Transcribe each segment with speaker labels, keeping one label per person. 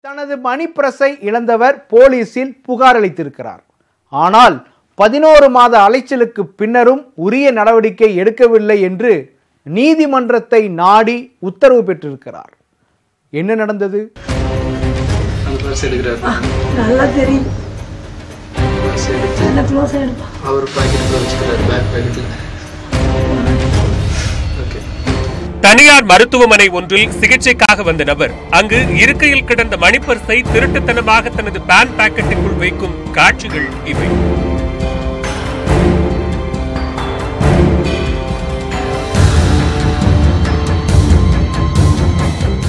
Speaker 1: தனது மணி பிரஸை இழந்தவர் போலீசில் புகார் அளித்திருக்கிறார். ஆனால் 11 மாத அலைச்சலுக்கு பின்னரும் உரிய நடவடிக்கை எடுக்கவில்லை என்று நீதிமன்றத்தை நாடி உத்தரவு பெற்றிருக்கிறார். என்ன நடந்தது?
Speaker 2: தனியார் மருத்துவமனை ஒன்றில் சிகிச்சைக்காக வந்த நபர் அங்கு இருக்கையில் கிடந்த மணிப்பர்ஸை திருட்டுத்தனமாக தனது பேன் பாக்கெட்டுக்குள் வைக்கும் காட்சிகள் இவை.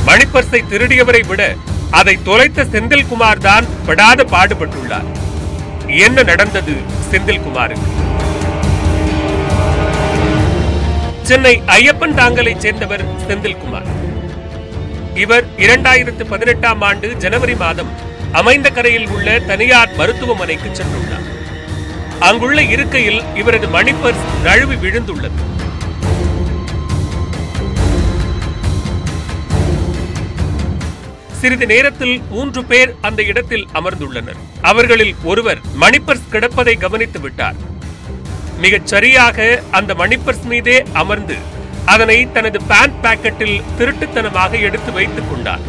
Speaker 2: மணிப்பர்ஸை திருடியவரை விட அதை தொலைத்த செந்தில்குமார் தான் படாத பாடுபட்டுள்ளார். என்ன நடந்தது செந்தில்குமாருக்கு? சென்னை ஐயப்பன் தாங்கலை சேர்ந்தவர் செந்தில்குமார். இவர் 2018ஆம் ஆண்டு ஜனவரி மாதம் அமைந்தகரையில் உள்ள தனியார் மருத்துவமனைக்கு சென்றுள்ளார். அங்குள்ள இருக்கையில் இவரது மணிப்பர்ஸ் நழுவி விழுந்துள்ளது. சிறிது நேரத்தில் 3 பேர் அந்த இடத்தில் அமர்ந்துள்ளனர். அவர்களில் ஒருவர் மணிப்பர்ஸ் கிடப்பதை கவனித்து விட்டார். மிகச் சரியாக அந்த மணிப்பர்ஸ் மீதே அமர்ந்து அதனை தனது பேன் பாக்கெட்டில் திருட்டுத்தனமாக எடுத்து வைத்துக் கொண்டார்.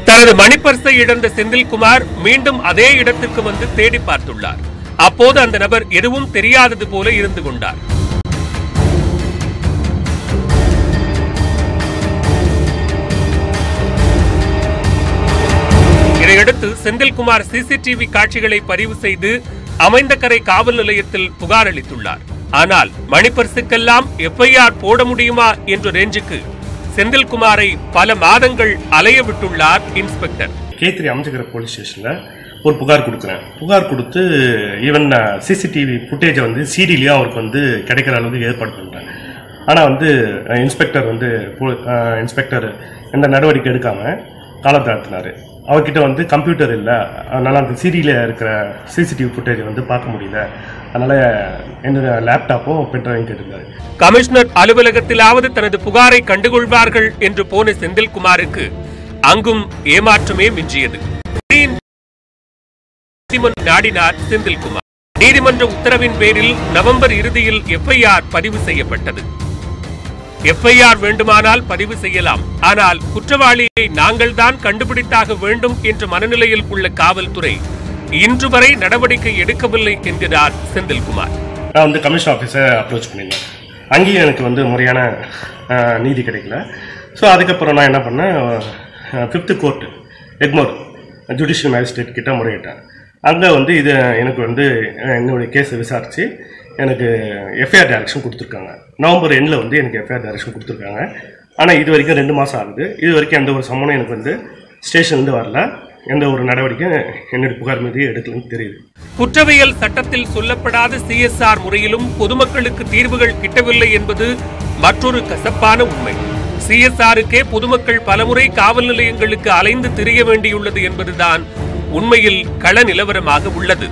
Speaker 2: தனது மணிப்பர்ஸை இழந்த செந்தில்குமார் மீண்டும் அதே இடத்திற்கு வந்து தேடி பார்த்துள்ளார். அப்போது அந்த நபர் எதுவும் தெரியாதது போல இருந்து கொண்டார். இதையடுத்து செந்தில்குமார் சிசிடிவி காட்சிகளை பதிவு செய்து அமைந்தகரை காவல் நிலையத்தில் புகார் அளித்துள்ளார். ஆனால் மணிப்பர்ஸுக்கெல்லாம் எஃப்ஐஆர் போட முடியுமா என்ற ரேஞ்சுக்கு செந்தில்குமாரை பல மாதங்கள் அலைய விட்டுள்ளார் இன்ஸ்பெக்டர்.
Speaker 3: K3 அமைச்சகர போலீஸ் ஸ்டேஷன்ல ஒரு புகார் கொடுக்குறேன். புகார் கொடுத்து ஈவன் சிசிடிவி ஃபுட்டேஜை வந்து சிடிலையும் அவருக்கு வந்து கிடைக்கிற அளவுக்கு ஏற்பாடு பண்ணுறேன். ஆனால் வந்து இன்ஸ்பெக்டர் எந்த நடவடிக்கை எடுக்காம காலம் தாழ்த்தினார். அவர்கிட்ட வந்து கம்ப்யூட்டர் இல்லை, அதனால் அந்த சிடியில் இருக்கிற சிசிடிவி ஃபுட்டேஜை வந்து பார்க்க முடியல, அதனால என்னோட லேப்டாப்பும் பென்ட்ரைவும் கேட்டிருந்தாரு.
Speaker 2: கமிஷனர் அலுவலகத்திலாவது தனது புகாரை கண்டுகொள்வார்கள் என்று போன செந்தில்குமாருக்கு அங்கும் ஏமாற்றமே மிஞ்சியது. நாடினார் செந்தில்குமார். நீதிமன்ற உத்தரவின் பேரில் நவம்பர் இறுதியில் எஃப்ஐஆர் பதிவு செய்யப்பட்டது. எஃப்ஐஆர் வேண்டுமானால் பதிவு செய்யலாம், ஆனால் குற்றவாளியை நாங்கள் தான் கண்டுபிடித்தாக வேண்டும் என்ற மனநிலையில் உள்ள காவல்துறை இன்று வரை நடவடிக்கை எடுக்கவில்லை என்கிறார் செந்தில்குமார்.
Speaker 3: நான் வந்து கமிஷன் ஆஃபீஸை அப்ரோச் பண்ணியிருந்தேன். அங்கேயும் எனக்கு வந்து முறையான நீதி கிடைக்கல. ஸோ அதுக்கப்புறம் நான் என்ன பண்ணேன், 5th court Egmore judicial magistrate கிட்ட முறையிட்டேன். அங்கே வந்து இது எனக்கு வந்து என்னுடைய கேஸை விசாரித்து எனக்கு எஃப்ஐஆர் டைரக்ஷன் கொடுத்துருக்காங்க. நவம்பர் எண்டில் வந்து எனக்கு எஃப்ஐஆர் டைரக்ஷன் கொடுத்துருக்காங்க. ஆனால் இது வரைக்கும் 2 மாதம் ஆகுது. இது வரைக்கும் எந்த ஒரு சம்மனும் எனக்கு வந்து ஸ்டேஷன்லேருந்து வரல. எந்த ஒரு நடவடிக்கை என்னுடைய புகார் மீது எடுக்கலன்னு தெரியுது.
Speaker 2: குற்றவியல் சட்டத்தில் சொல்லப்படாத சிஎஸ்ஆர் முறையிலும் பொதுமக்களுக்கு தீர்வுகள் கிட்டவில்லை என்பது மற்றொரு கசப்பான உண்மை. சிஎஸ்ஆருக்கே பொதுமக்கள் பலமுறை காவல் நிலையங்களுக்கு அலைந்து திரிய வேண்டியுள்ளது என்பதுதான் உண்மையில் கள நிலவரமாக உள்ளது.